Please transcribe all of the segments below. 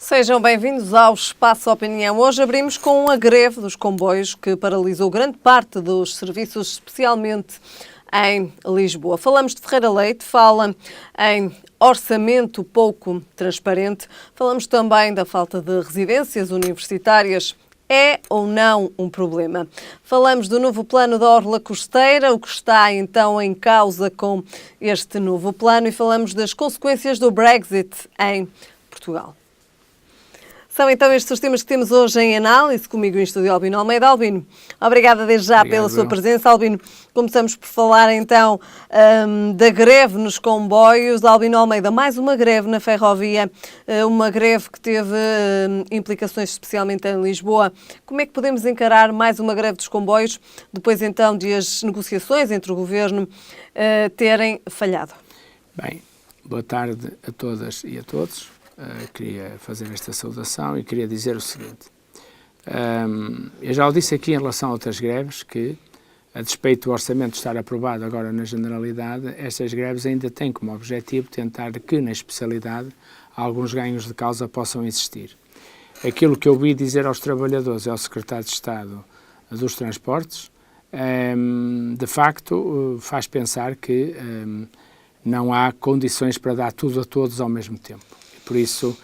Sejam bem-vindos ao Espaço Opinião. Hoje abrimos com a greve dos comboios que paralisou grande parte dos serviços, especialmente em Lisboa. Falamos de Ferreira Leite, fala em orçamento pouco transparente, falamos também da falta de residências universitárias. É ou não um problema? Falamos do novo plano da Orla Costeira, o que está então em causa com este novo plano, e falamos das consequências do Brexit em Portugal. São então estes os temas que temos hoje em análise. Comigo em estúdio Albino Almeida. Albino, obrigada desde já pela sua presença. Albino, começamos por falar então da greve nos comboios. Albino Almeida, mais uma greve na ferrovia, uma greve que teve implicações especialmente em Lisboa. Como é que podemos encarar mais uma greve dos comboios, depois então de as negociações entre o Governo terem falhado? Bem, boa tarde a todas e a todos. Queria fazer esta saudação e queria dizer o seguinte. Eu já o disse aqui em relação a outras greves que, a despeito do orçamento estar aprovado agora na Generalidade, estas greves ainda têm como objetivo tentar que, na especialidade, alguns ganhos de causa possam existir. Aquilo que eu ouvi dizer aos trabalhadores e ao Secretário de Estado dos Transportes, de facto, faz pensar que não há condições para dar tudo a todos ao mesmo tempo. Por isso,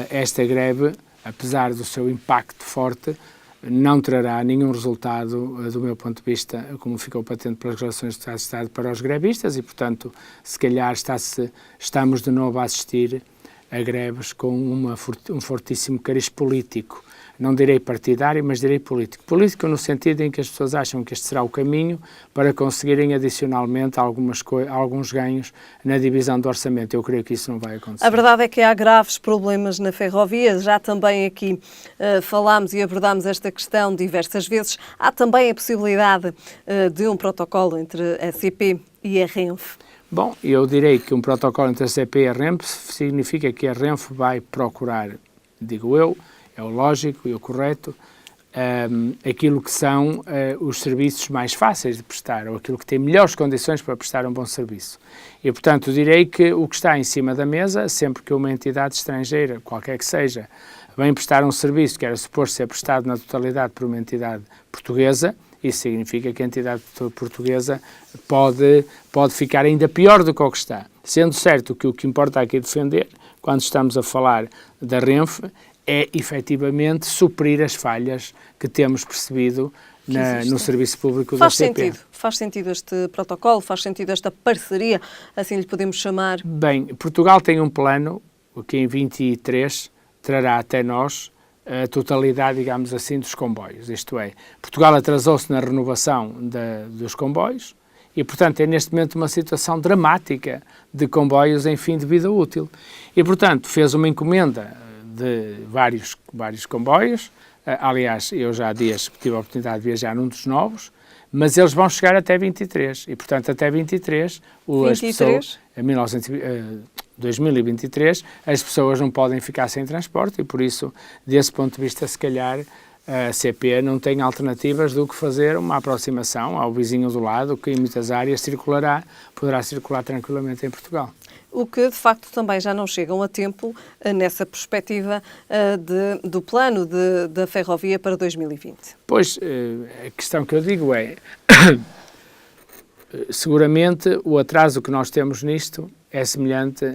esta greve, apesar do seu impacto forte, não trará nenhum resultado, do meu ponto de vista, como ficou patente pelas declarações do Estado, para os grevistas e, portanto, se calhar estamos de novo a assistir a greves com um fortíssimo cariz político. Não direi partidário, mas direi político. Político no sentido em que as pessoas acham que este será o caminho para conseguirem adicionalmente alguns ganhos na divisão do orçamento. Eu creio que isso não vai acontecer. A verdade é que há graves problemas na ferrovia. Já também aqui falámos e abordámos esta questão diversas vezes. Há também a possibilidade de um protocolo entre a CP e a Renfe. Bom, eu direi que um protocolo entre a CP e a Renfe significa que a Renfe vai procurar, digo eu, é o lógico e o correto, aquilo que são os serviços mais fáceis de prestar, ou aquilo que tem melhores condições para prestar um bom serviço. E, portanto, direi que o que está em cima da mesa, sempre que uma entidade estrangeira, qualquer que seja, vem prestar um serviço que era suposto ser prestado na totalidade por uma entidade portuguesa, isso significa que a entidade portuguesa pode ficar ainda pior do que o que está. Sendo certo que o que importa aqui defender, quando estamos a falar da Renfe, é efetivamente suprir as falhas que temos percebido no serviço público da CP. Faz sentido este protocolo? Faz sentido esta parceria? Assim lhe podemos chamar? Bem, Portugal tem um plano que em 23 trará até nós a totalidade, digamos assim, dos comboios. Isto é, Portugal atrasou-se na renovação dos comboios e, portanto, é neste momento uma situação dramática de comboios em fim de vida útil. E, portanto, fez uma encomenda de vários comboios. Aliás, eu já há dias tive a oportunidade de viajar num dos novos, mas eles vão chegar até 23 e, portanto, até 2023 as pessoas não podem ficar sem transporte e, por isso, desse ponto de vista, se calhar, a CP não tem alternativas do que fazer uma aproximação ao vizinho do lado, que em muitas áreas poderá circular tranquilamente em Portugal. O que, de facto, também já não chegam a tempo nessa perspectiva do plano da ferrovia para 2020. Pois, a questão que eu digo é, seguramente o atraso que nós temos nisto é semelhante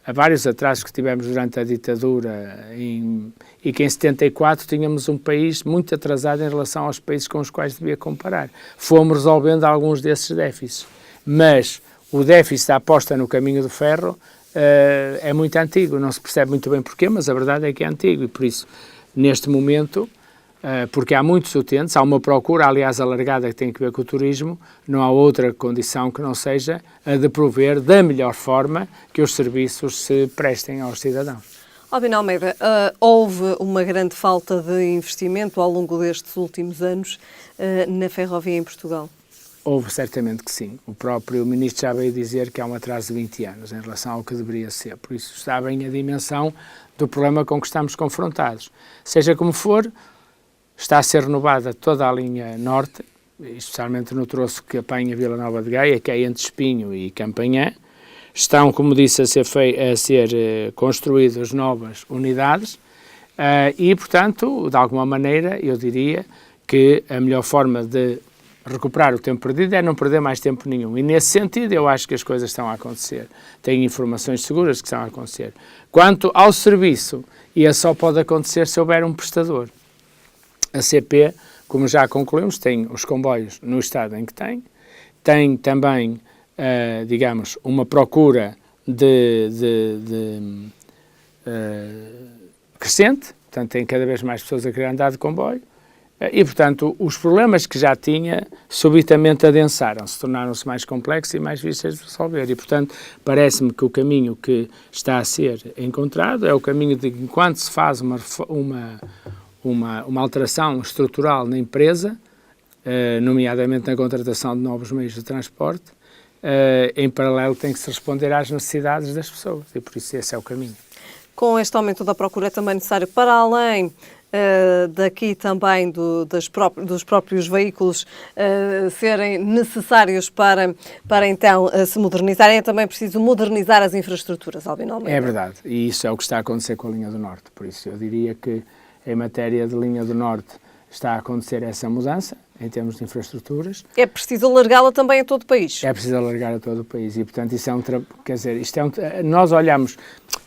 a vários atrasos que tivemos durante a ditadura e que em 74 tínhamos um país muito atrasado em relação aos países com os quais devia comparar. Fomos resolvendo alguns desses déficits, mas o déficit da aposta no caminho do ferro é muito antigo, não se percebe muito bem porquê, mas a verdade é que é antigo e por isso, neste momento, porque há muitos utentes, há uma procura, aliás, alargada que tem a ver com o turismo, não há outra condição que não seja a de prover da melhor forma que os serviços se prestem aos cidadãos. Albino Almeida, houve uma grande falta de investimento ao longo destes últimos anos na ferrovia em Portugal? Houve certamente que sim. O próprio Ministro já veio dizer que há um atraso de 20 anos em relação ao que deveria ser. Por isso está bem a dimensão do problema com que estamos confrontados. Seja como for, está a ser renovada toda a linha norte, especialmente no troço que apanha Vila Nova de Gaia, que é entre Espinho e Campanhã. Estão, como disse, a ser construídas novas unidades E, portanto, de alguma maneira, eu diria que a melhor forma de recuperar o tempo perdido é não perder mais tempo nenhum. E, nesse sentido, eu acho que as coisas estão a acontecer. Tenho informações seguras que estão a acontecer. Quanto ao serviço, isso só pode acontecer se houver um prestador. A CP, como já concluímos, tem os comboios no estado em que tem também, digamos, uma procura crescente, portanto tem cada vez mais pessoas a querer andar de comboio e, portanto, os problemas que já tinha subitamente adensaram-se, tornaram-se mais complexos e mais difíceis de resolver e, portanto, parece-me que o caminho que está a ser encontrado é o caminho de enquanto se faz uma alteração estrutural na empresa, nomeadamente na contratação de novos meios de transporte, em paralelo tem que se responder às necessidades das pessoas e por isso esse é o caminho. Com este aumento da procura é também necessário, para além daqui também dos próprios veículos serem necessários para então se modernizarem, é também preciso modernizar as infraestruturas, Albino Almeida. É verdade, e isso é o que está a acontecer com a linha do Norte, por isso eu diria que em matéria de linha do Norte está a acontecer essa mudança em termos de infraestruturas. É preciso alargá-la também a todo o país. É preciso alargar a todo o país e, portanto, isso é quer dizer, isto é nós olhamos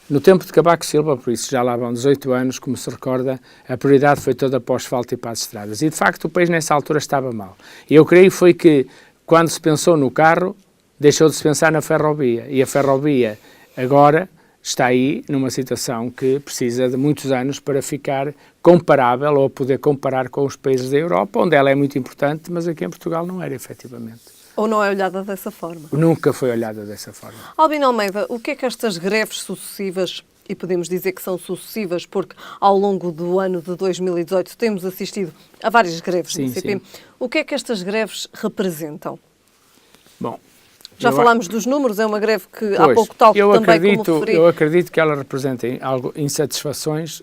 no tempo de Cavaco Silva, por isso já lá vão 18 anos, como se recorda, a prioridade foi toda para o asfalto e para as estradas. E, de facto, o país nessa altura estava mal. E eu creio foi que, quando se pensou no carro, deixou de se pensar na ferrovia. E a ferrovia, agora, está aí numa situação que precisa de muitos anos para ficar comparável ou poder comparar com os países da Europa, onde ela é muito importante, mas aqui em Portugal não era, efetivamente. Ou não é olhada dessa forma? Nunca foi olhada dessa forma. Albino Almeida, o que é que estas greves sucessivas, e podemos dizer que são sucessivas porque ao longo do ano de 2018 temos assistido a várias greves no CP, o que é que estas greves representam? Bom, já falámos dos números, é uma greve que há pouco tal também como referi. Eu acredito que ela representa insatisfações,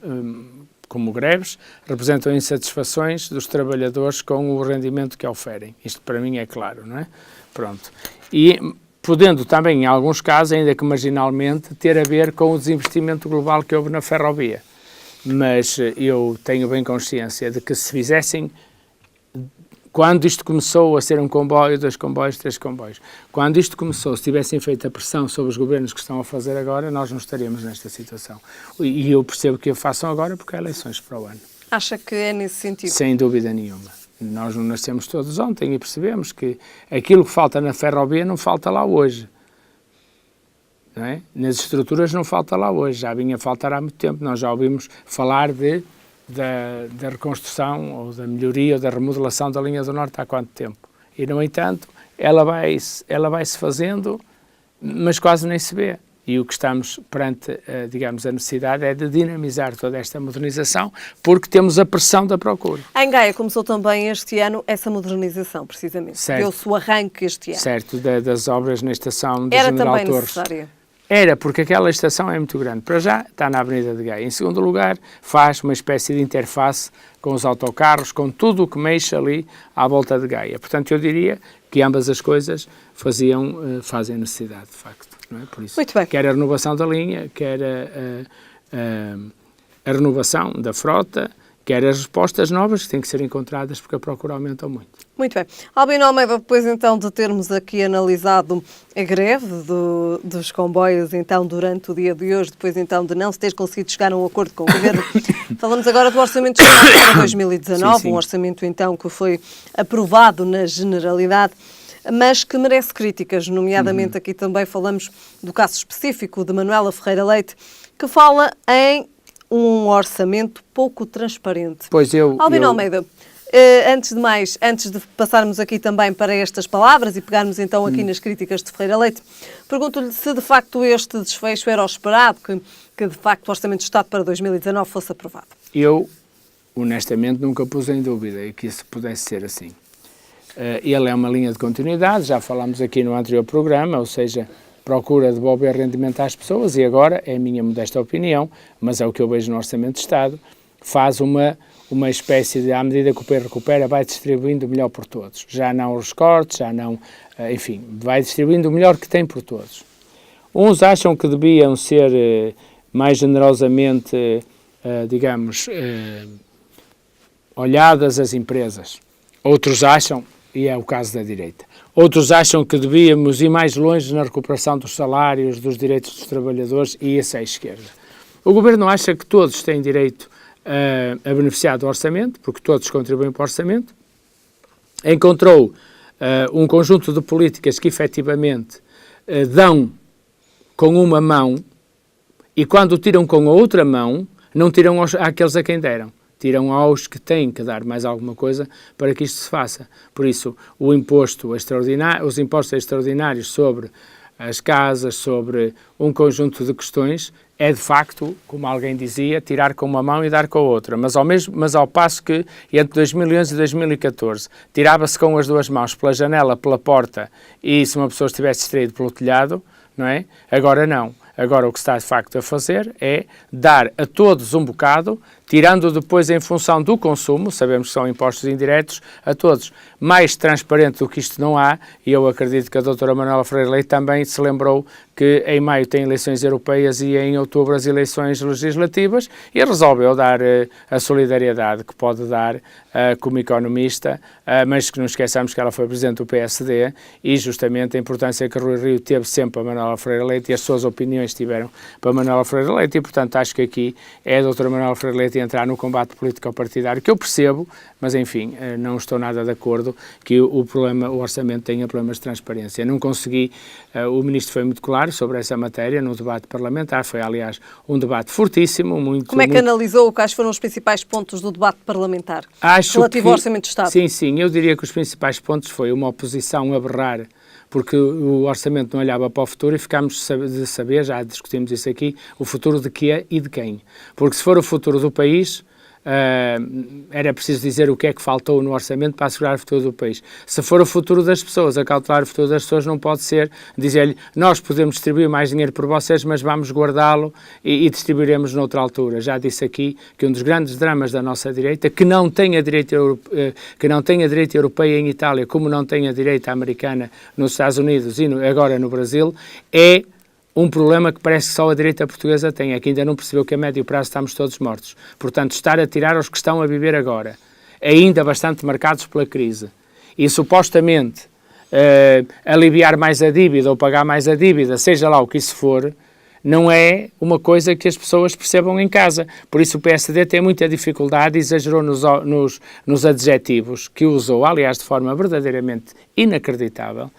como greves, representam insatisfações dos trabalhadores com o rendimento que oferem. Isto para mim é claro, não é? Pronto. E podendo também, em alguns casos, ainda que marginalmente, ter a ver com o desinvestimento global que houve na ferrovia. Mas eu tenho bem consciência de que se fizessem, quando isto começou a ser um comboio, 2 comboios, 3 comboios, quando isto começou, se tivessem feito a pressão sobre os governos que estão a fazer agora, nós não estaríamos nesta situação. E eu percebo que a façam agora porque há eleições para o ano. Acha que é nesse sentido? Sem dúvida nenhuma. Nós não nascemos todos ontem e percebemos que aquilo que falta na ferrovia não falta lá hoje. Não é? Nas estruturas não falta lá hoje, já vinha a faltar há muito tempo. Nós já ouvimos falar da reconstrução ou da melhoria ou da remodelação da linha do Norte há quanto tempo? E, no entanto, ela vai-se fazendo, mas quase nem se vê. E o que estamos perante, digamos, a necessidade é de dinamizar toda esta modernização, porque temos a pressão da procura. Em Gaia começou também este ano essa modernização, precisamente. Deu-se o arranque este ano. Certo, das obras na estação de Era General também Torres. Necessária? Era, porque aquela estação é muito grande. Para já, está na Avenida de Gaia. Em segundo lugar, faz uma espécie de interface com os autocarros, com tudo o que mexe ali à volta de Gaia. Portanto, eu diria que ambas as coisas fazem necessidade, de facto. Não é? Por isso, muito bem. Quer a renovação da linha, quer a renovação da frota, quer as respostas novas que têm que ser encontradas porque a procura aumentou muito. Muito bem. Albino Almeida, depois então de termos aqui analisado a greve dos comboios então durante o dia de hoje, depois então de não se ter conseguido chegar a um acordo com o Governo, falamos agora do Orçamento para 2019, sim. Um orçamento então que foi aprovado na generalidade, mas que merece críticas, nomeadamente aqui também falamos do caso específico de Manuela Ferreira Leite, que fala em um orçamento pouco transparente. Albino Almeida, antes de mais, antes de passarmos aqui também para estas palavras e pegarmos então aqui nas críticas de Ferreira Leite, pergunto-lhe se de facto este desfecho era o esperado, que de facto o Orçamento de Estado para 2019 fosse aprovado. Eu, honestamente, nunca pus em dúvida que isso pudesse ser assim. Ele é uma linha de continuidade, já falámos aqui no anterior programa, ou seja, procura devolver rendimento às pessoas e agora, é a minha modesta opinião, mas é o que eu vejo no Orçamento de Estado, faz uma espécie de, à medida que o país recupera, vai distribuindo o melhor por todos. Já não os cortes, já não, enfim, vai distribuindo o melhor que tem por todos. Uns acham que deviam ser mais generosamente digamos, olhadas as empresas. Outros acham, e é o caso da direita, outros acham que devíamos ir mais longe na recuperação dos salários, dos direitos dos trabalhadores, e essa é a esquerda. O Governo acha que todos têm direito a beneficiar do orçamento, porque todos contribuem para o orçamento. Encontrou um conjunto de políticas que efetivamente dão com uma mão, e quando tiram com a outra mão, não tiram àqueles a quem deram. Tiram aos que têm que dar mais alguma coisa para que isto se faça. Por isso, os impostos extraordinários sobre as casas, sobre um conjunto de questões, é de facto, como alguém dizia, tirar com uma mão e dar com a outra. Mas ao passo que, entre 2011 e 2014, tirava-se com as duas mãos pela janela, pela porta, e se uma pessoa estivesse distraída pelo telhado, não é? Agora não. Agora o que se está de facto a fazer é dar a todos um bocado, tirando depois em função do consumo, sabemos que são impostos indiretos, a todos. Mais transparente do que isto não há, e eu acredito que a doutora Manuela Freire Leite também se lembrou que em maio tem eleições europeias e em outubro as eleições legislativas, e resolveu dar a solidariedade que pode dar como economista, mas que não esqueçamos que ela foi presidente do PSD, e justamente a importância que Rui Rio teve sempre para Manuela Freire Leite, e as suas opiniões tiveram para Manuela Freire Leite, e portanto acho que aqui é a doutora Manuela Freire Leite entrar no combate político-partidário, que eu percebo, mas enfim, não estou nada de acordo que o orçamento tenha problemas de transparência. Não consegui, o Ministro foi muito claro sobre essa matéria no debate parlamentar, foi aliás um debate fortíssimo. Como é que analisou quais foram os principais pontos do debate parlamentar relativo ao Orçamento de Estado? Sim, eu diria que os principais pontos foi uma oposição a berrar, porque o orçamento não olhava para o futuro, e ficámos de saber, já discutimos isso aqui, o futuro de quê e de quem. Porque se for o futuro do país, era preciso dizer o que é que faltou no orçamento para assegurar o futuro do país. Se for o futuro das pessoas, a cautelar o futuro das pessoas não pode ser dizer-lhe nós podemos distribuir mais dinheiro por vocês, mas vamos guardá-lo e distribuiremos noutra altura. Já disse aqui que um dos grandes dramas da nossa direita, que não tem a direita europeia em Itália, como não tem a direita americana nos Estados Unidos e agora no Brasil, é um problema que parece que só a direita portuguesa tem, é que ainda não percebeu que a médio prazo estamos todos mortos. Portanto, estar a tirar aos que estão a viver agora, ainda bastante marcados pela crise, e supostamente aliviar mais a dívida ou pagar mais a dívida, seja lá o que isso for, não é uma coisa que as pessoas percebam em casa. Por isso o PSD tem muita dificuldade, exagerou nos adjetivos que usou, aliás, de forma verdadeiramente inacreditável,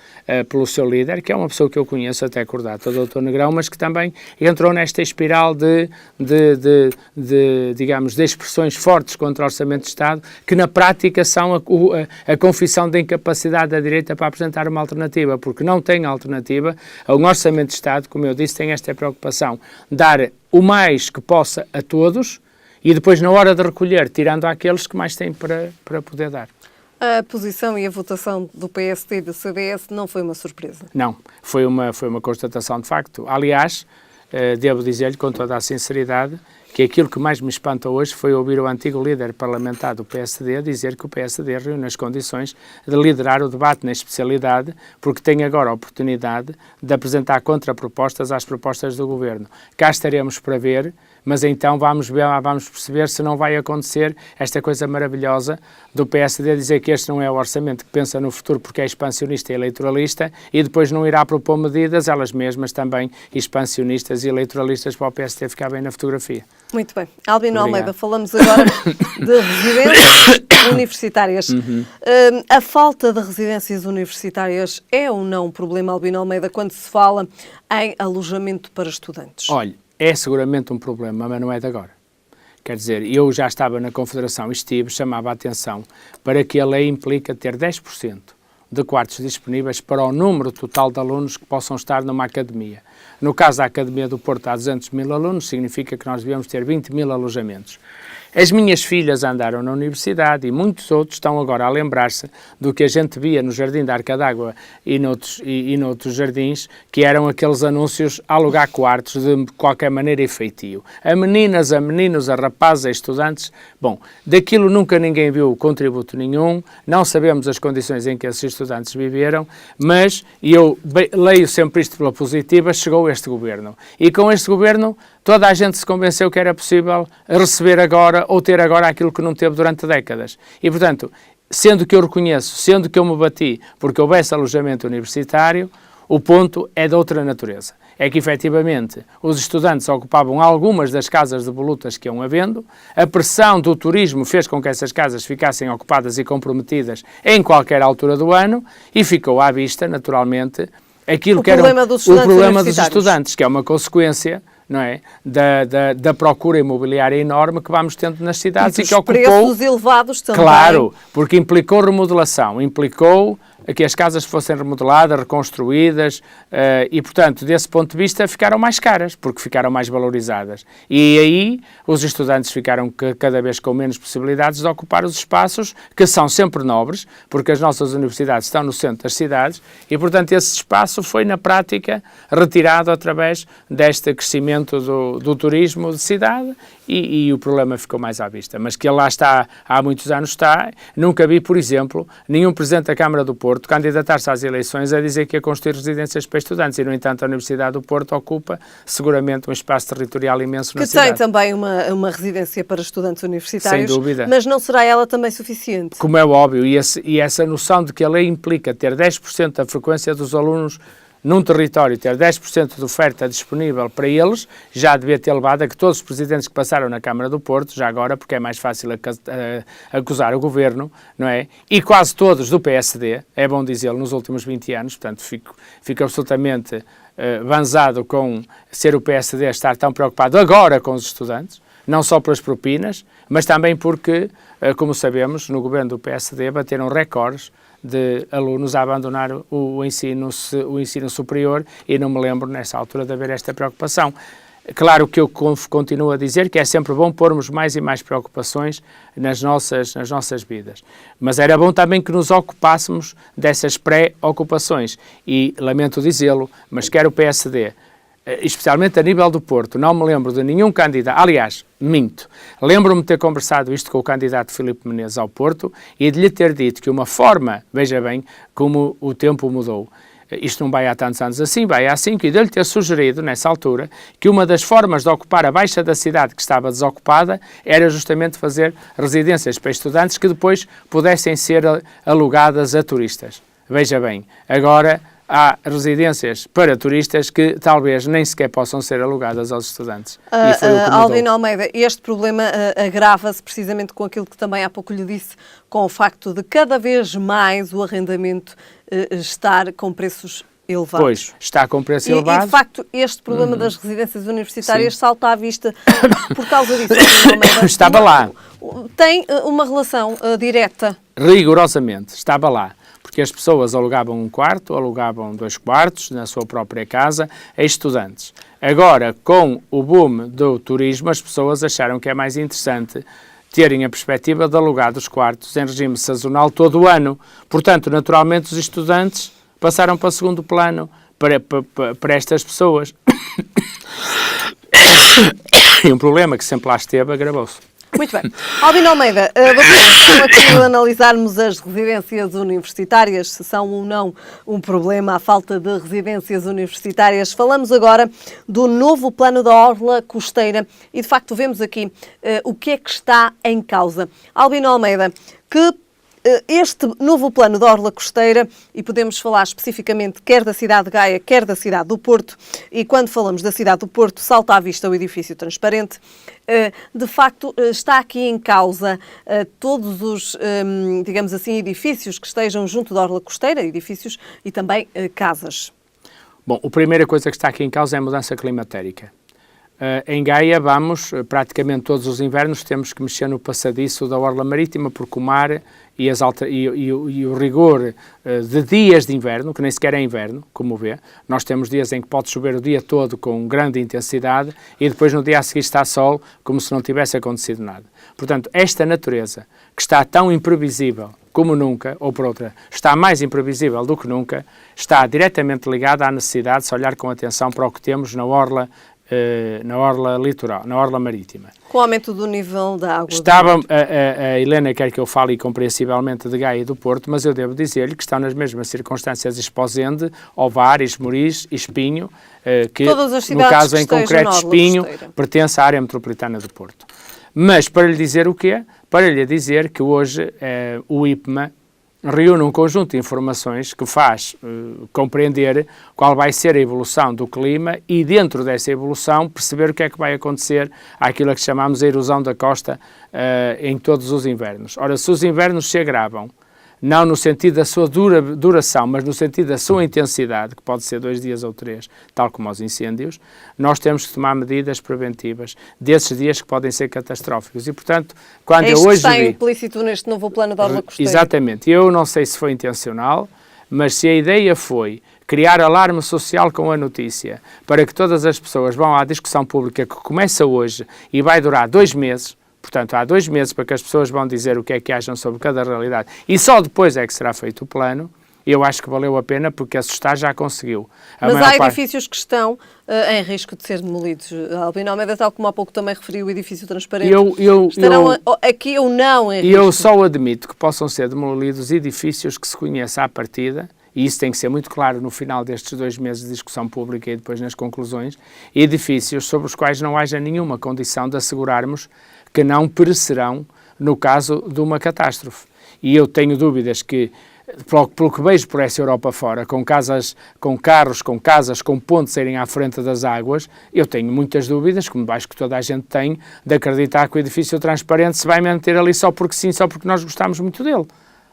pelo seu líder, que é uma pessoa que eu conheço até acordado, o Dr. Negrão, mas que também entrou nesta espiral digamos, de expressões fortes contra o Orçamento de Estado, que na prática são a confissão da incapacidade da direita para apresentar uma alternativa, porque não tem alternativa. Um Orçamento de Estado, como eu disse, tem esta preocupação, dar o mais que possa a todos, e depois na hora de recolher, tirando àqueles que mais têm para poder dar. A posição e a votação do PSD e do CDS não foi uma surpresa? Não, foi uma constatação de facto. Aliás, devo dizer-lhe com toda a sinceridade que aquilo que mais me espanta hoje foi ouvir o antigo líder parlamentar do PSD dizer que o PSD reúne as condições de liderar o debate na especialidade, porque tem agora a oportunidade de apresentar contrapropostas às propostas do Governo. Cá estaremos para ver, mas então vamos perceber se não vai acontecer esta coisa maravilhosa do PSD dizer que este não é o orçamento que pensa no futuro porque é expansionista e eleitoralista, e depois não irá propor medidas, elas mesmas também expansionistas e eleitoralistas, para o PSD ficar bem na fotografia. Muito bem. Albino Almeida, falamos agora de residências universitárias. A falta de residências universitárias é ou não um problema, Albino Almeida, quando se fala em alojamento para estudantes? Olha, é seguramente um problema, mas não é de agora. Quer dizer, eu já estava na Confederação e estive, chamava a atenção para que a lei implica ter 10% de quartos disponíveis para o número total de alunos que possam estar numa academia. No caso da Academia do Porto, há 200 mil alunos, significa que nós devemos ter 20 mil alojamentos. As minhas filhas andaram na universidade e muitos outros estão agora a lembrar-se do que a gente via no Jardim da Arca d'Água e noutros jardins, que eram aqueles anúncios a alugar quartos de qualquer maneira e feitio. A meninas, a meninos, a rapazes, a estudantes. Bom, daquilo nunca ninguém viu contributo nenhum, não sabemos as condições em que esses estudantes viveram, mas, e eu leio sempre isto pela positiva, chegou este governo. E com este governo toda a gente se convenceu que era possível receber agora ou ter agora aquilo que não teve durante décadas. E, portanto, sendo que eu reconheço, sendo que eu me bati porque houvesse alojamento universitário, o ponto é de outra natureza. É que, efetivamente, os estudantes ocupavam algumas das casas de volutas que iam havendo, a pressão do turismo fez com que essas casas ficassem ocupadas e comprometidas em qualquer altura do ano e ficou à vista, naturalmente, aquilo que era o problema dos estudantes, que é uma consequência, não é, da procura imobiliária enorme que vamos tendo nas cidades e que ocupou... preços elevados também. Claro, porque implicou remodelação, implicou que as casas fossem remodeladas, reconstruídas e, portanto, desse ponto de vista, ficaram mais caras, porque ficaram mais valorizadas. E aí os estudantes ficaram cada vez com menos possibilidades de ocupar os espaços, que são sempre nobres, porque as nossas universidades estão no centro das cidades e, portanto, esse espaço foi, na prática, retirado através deste crescimento do turismo de cidade e o problema ficou mais à vista. Mas que ele lá está, há muitos anos está, nunca vi, por exemplo, nenhum Presidente da Câmara do Porto candidatar-se às eleições a dizer que ia construir residências para estudantes e, no entanto, a Universidade do Porto ocupa seguramente um espaço territorial imenso na cidade. Que tem também uma residência para estudantes universitários, sem dúvida. Mas não será ela também suficiente? Como é óbvio, e essa noção de que a lei implica ter 10% da frequência dos alunos num território, ter 10% de oferta disponível para eles, já devia ter levado a que todos os presidentes que passaram na Câmara do Porto, já agora, porque é mais fácil acusar o Governo, não é? E quase todos do PSD, é bom dizê-lo, nos últimos 20 anos, portanto, fico absolutamente banzado com ser o PSD a estar tão preocupado agora com os estudantes, não só pelas propinas, mas também porque, como sabemos, no governo do PSD bateram recordes de alunos a abandonar o ensino superior e não me lembro, nessa altura, de haver esta preocupação. Claro que eu continuo a dizer que é sempre bom pormos mais e mais preocupações nas nossas vidas, mas era bom também que nos ocupássemos dessas pré-ocupações e, lamento dizê-lo, mas quer o PSD, especialmente a nível do Porto, não me lembro de nenhum candidato, aliás, minto, lembro-me de ter conversado isto com o candidato Filipe Menezes ao Porto e de lhe ter dito que uma forma, veja bem como o tempo mudou, isto não vai há tantos anos assim, vai há 5, e de lhe ter sugerido, nessa altura, que uma das formas de ocupar a baixa da cidade que estava desocupada era justamente fazer residências para estudantes que depois pudessem ser alugadas a turistas. Veja bem, agora há residências para turistas que talvez nem sequer possam ser alugadas aos estudantes. E foi o que mudou. Albino Almeida, este problema agrava-se precisamente com aquilo que também há pouco lhe disse, com o facto de cada vez mais o arrendamento estar com preços elevados. Pois, está com preço elevado. E, de facto, este problema das residências universitárias salta à vista por causa disso. Albino Almeida, estava lá. Tem uma relação direta. Rigorosamente, estava lá. Porque as pessoas alugavam um quarto, alugavam 2 quartos na sua própria casa a estudantes. Agora, com o boom do turismo, as pessoas acharam que é mais interessante terem a perspectiva de alugar os quartos em regime sazonal todo o ano. Portanto, naturalmente, os estudantes passaram para segundo plano para estas pessoas. E um problema que sempre lá esteve agravou-se. Muito bem. Albino Almeida, doutor, aqui a analisarmos as residências universitárias, se são ou não um problema, a falta de residências universitárias. Falamos agora do novo plano da Orla Costeira e, de facto, vemos aqui o que é que está em causa. Albino Almeida, que este novo plano da Orla Costeira, e podemos falar especificamente quer da cidade de Gaia, quer da cidade do Porto, e quando falamos da cidade do Porto, salta à vista o edifício transparente, de facto está aqui em causa todos os, digamos assim, edifícios que estejam junto da Orla Costeira, edifícios e também casas. Bom, a primeira coisa que está aqui em causa é a mudança climatérica. Em Gaia praticamente todos os invernos, temos que mexer no passadiço da orla marítima, porque o mar e o rigor de dias de inverno, que nem sequer é inverno, como vê, nós temos dias em que pode chover o dia todo com grande intensidade e depois no dia a seguir está sol, como se não tivesse acontecido nada. Portanto, esta natureza, que está tão imprevisível como nunca, ou por outra, está mais imprevisível do que nunca, está diretamente ligada à necessidade de se olhar com atenção para o que temos na orla na orla litoral, na orla marítima. Com o aumento do nível da água. A Helena quer que eu fale compreensivelmente de Gaia e do Porto, mas eu devo dizer-lhe que estão nas mesmas circunstâncias Esposende, Ovar, Esmoriz, Espinho, que no caso em concreto Espinho pertence à área metropolitana do Porto. Mas para lhe dizer o quê? Para lhe dizer que hoje o IPMA reúne um conjunto de informações que faz compreender qual vai ser a evolução do clima e, dentro dessa evolução, perceber o que é que vai acontecer àquilo a que chamamos a erosão da costa em todos os invernos. Ora, se os invernos se agravam, não no sentido da sua duração, mas no sentido da sua intensidade, que pode ser 2 dias ou 3, tal como os incêndios, nós temos que tomar medidas preventivas desses dias que podem ser catastróficos. E, portanto, quando eu hoje está implícito neste novo plano de orla costeira. Exatamente. Eu não sei se foi intencional, mas se a ideia foi criar alarme social com a notícia, para que todas as pessoas vão à discussão pública que começa hoje e vai durar 2 meses, portanto, há 2 meses para que as pessoas vão dizer o que é que acham sobre cada realidade e só depois é que será feito o plano, eu acho que valeu a pena porque assustar já conseguiu. Mas há edifícios que estão em risco de ser demolidos. Albino Almeida, tal como há pouco também referiu o edifício transparente, estarão aqui ou não em risco? Eu só admito que possam ser demolidos edifícios que se conheça à partida, e isso tem que ser muito claro no final destes 2 meses de discussão pública e depois nas conclusões, edifícios sobre os quais não haja nenhuma condição de assegurarmos que não perecerão no caso de uma catástrofe. E eu tenho dúvidas que, pelo que vejo por essa Europa fora, com casas, com carros, com casas, com pontes a irem à frente das águas, eu tenho muitas dúvidas, como acho que toda a gente tem, de acreditar que o edifício transparente se vai manter ali só porque sim, só porque nós gostamos muito dele.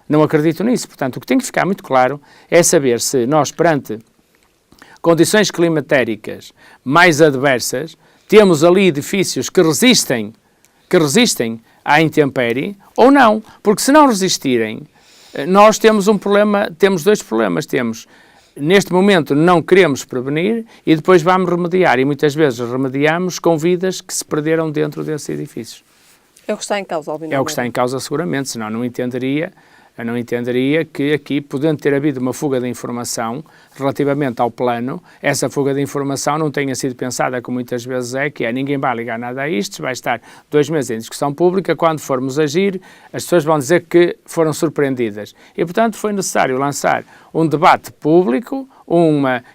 Não acredito nisso. Portanto, o que tem que ficar muito claro é saber se nós, perante condições climatéricas mais adversas, temos ali edifícios que resistem à intempérie ou não. Porque se não resistirem, nós temos um problema, temos 2 problemas. Neste momento, não queremos prevenir e depois vamos remediar. E muitas vezes remediamos com vidas que se perderam dentro desses edifícios. É o que está em causa, Albino. É o que está em causa seguramente, senão não entenderia que aqui, podendo ter havido uma fuga de informação relativamente ao plano, essa fuga de informação não tenha sido pensada, como muitas vezes que é ninguém vai ligar nada a isto, vai estar 2 meses em discussão pública, quando formos agir, as pessoas vão dizer que foram surpreendidas. E, portanto, foi necessário lançar um debate público,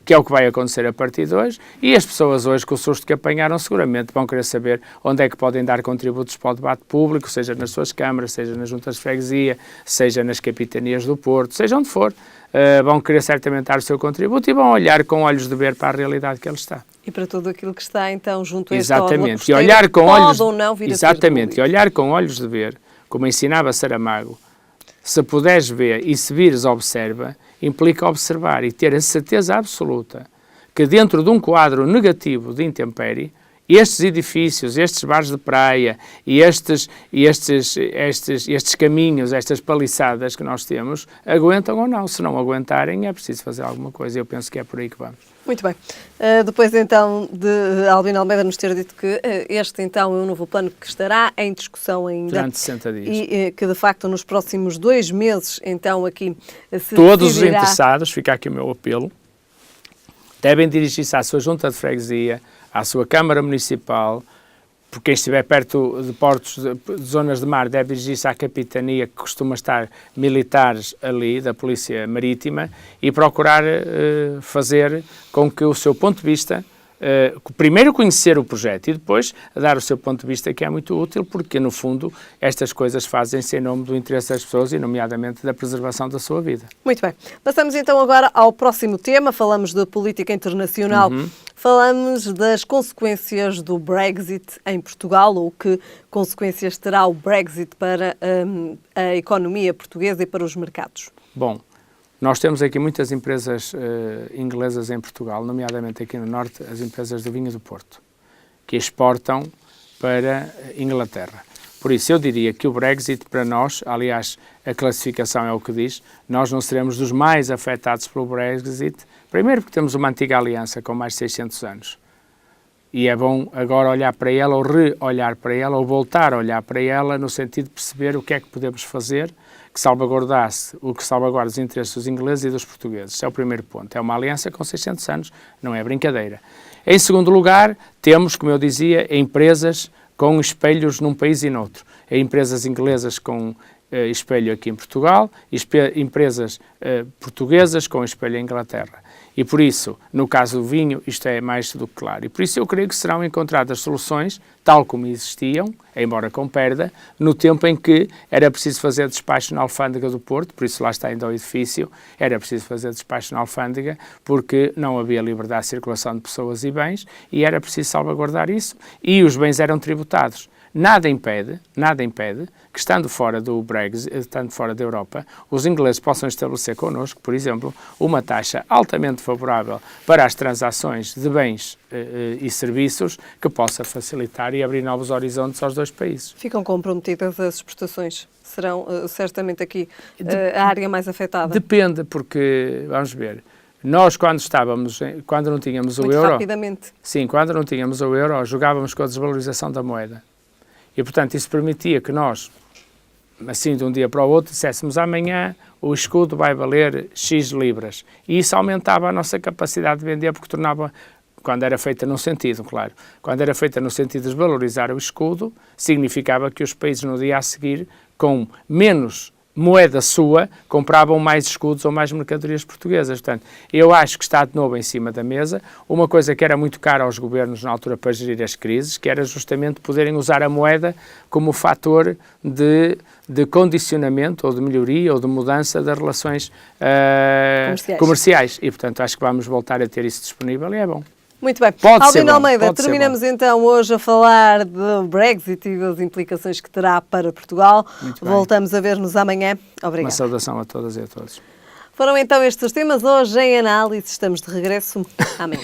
que é o que vai acontecer a partir de hoje, e as pessoas hoje, com o susto que apanharam, seguramente vão querer saber onde é que podem dar contributos para o debate público, seja nas suas câmaras, seja nas juntas de freguesia, seja nas capitanias do Porto, seja onde for, vão querer certamente dar o seu contributo e vão olhar com olhos de ver para a realidade que ele está. E para tudo aquilo que está, então, junto a esta orla costeira, e olhar com olhos, ou não vir exatamente, e olhar com olhos de ver, como ensinava Saramago, se puderes ver e se vires, observa, implica observar e ter a certeza absoluta que dentro de um quadro negativo de intempérie, estes edifícios, estes bares de praia e estes caminhos, estas paliçadas que nós temos, aguentam ou não. Se não aguentarem, é preciso fazer alguma coisa. Eu penso que é por aí que vamos. Muito bem. Depois, então, de Albino Almeida nos ter dito que este, então, é um novo plano que estará em discussão ainda. Durante 60 dias. E que, de facto, nos próximos 2 meses, então, aqui se todos os interessados, fica aqui o meu apelo, devem dirigir-se à sua junta de freguesia, à sua Câmara Municipal, porque quem estiver perto de portos, de zonas de mar, deve dirigir-se à capitania, que costuma estar militares ali, da Polícia Marítima, e procurar fazer com que o seu ponto de vista, primeiro conhecer o projeto e depois dar o seu ponto de vista, que é muito útil, porque no fundo estas coisas fazem-se em nome do interesse das pessoas e nomeadamente da preservação da sua vida. Muito bem. Passamos então agora ao próximo tema, falamos de política internacional, falamos das consequências do Brexit em Portugal, ou que consequências terá o Brexit para a economia portuguesa e para os mercados. Bom, nós temos aqui muitas empresas inglesas em Portugal, nomeadamente aqui no Norte, as empresas do vinho do Porto, que exportam para Inglaterra. Por isso, eu diria que o Brexit, para nós, aliás, a classificação é o que diz, nós não seremos dos mais afetados pelo Brexit, primeiro porque temos uma antiga aliança com mais de 600 anos. E é bom agora olhar para ela, ou re-olhar para ela, ou voltar a olhar para ela, no sentido de perceber o que é que podemos fazer que salvaguardasse o que salvaguarda os interesses dos ingleses e dos portugueses. Esse é o primeiro ponto. É uma aliança com 600 anos, não é brincadeira. Em segundo lugar, temos, como eu dizia, empresas com espelhos num país e noutro. Empresas inglesas com espelho aqui em Portugal, empresas portuguesas com espelho em Inglaterra. E por isso, no caso do vinho, isto é mais do que claro. E por isso eu creio que serão encontradas soluções, tal como existiam, embora com perda, no tempo em que era preciso fazer despacho na alfândega do Porto, por isso lá está ainda o edifício, era preciso fazer despacho na alfândega, porque não havia liberdade de circulação de pessoas e bens, e era preciso salvaguardar isso, e os bens eram tributados. Nada impede que, estando fora do Brexit, estando fora da Europa, os ingleses possam estabelecer connosco, por exemplo, uma taxa altamente favorável para as transações de bens e serviços que possa facilitar e abrir novos horizontes aos dois países. Ficam comprometidas as exportações? Serão certamente aqui a área mais afetada? Depende, porque, vamos ver, nós quando não tínhamos o euro... Muito rapidamente. Sim, quando não tínhamos o euro, jogávamos com a desvalorização da moeda. E, portanto, isso permitia que nós, assim de um dia para o outro, disséssemos amanhã o escudo vai valer X libras. E isso aumentava a nossa capacidade de vender, porque tornava, quando era feita num sentido, claro, quando era feita no sentido de desvalorizar o escudo, significava que os países no dia a seguir, com menos moeda sua, compravam mais escudos ou mais mercadorias portuguesas. Portanto, eu acho que está de novo em cima da mesa uma coisa que era muito cara aos governos na altura para gerir as crises, que era justamente poderem usar a moeda como fator de condicionamento ou de melhoria ou de mudança das relações comerciais. E, portanto, acho que vamos voltar a ter isso disponível e é bom. Muito bem. Albino Almeida, terminamos então hoje a falar do Brexit e das implicações que terá para Portugal. Voltamos a ver-nos amanhã. Obrigada. Uma saudação a todas e a todos. Foram então estes os temas hoje em análise. Estamos de regresso amanhã.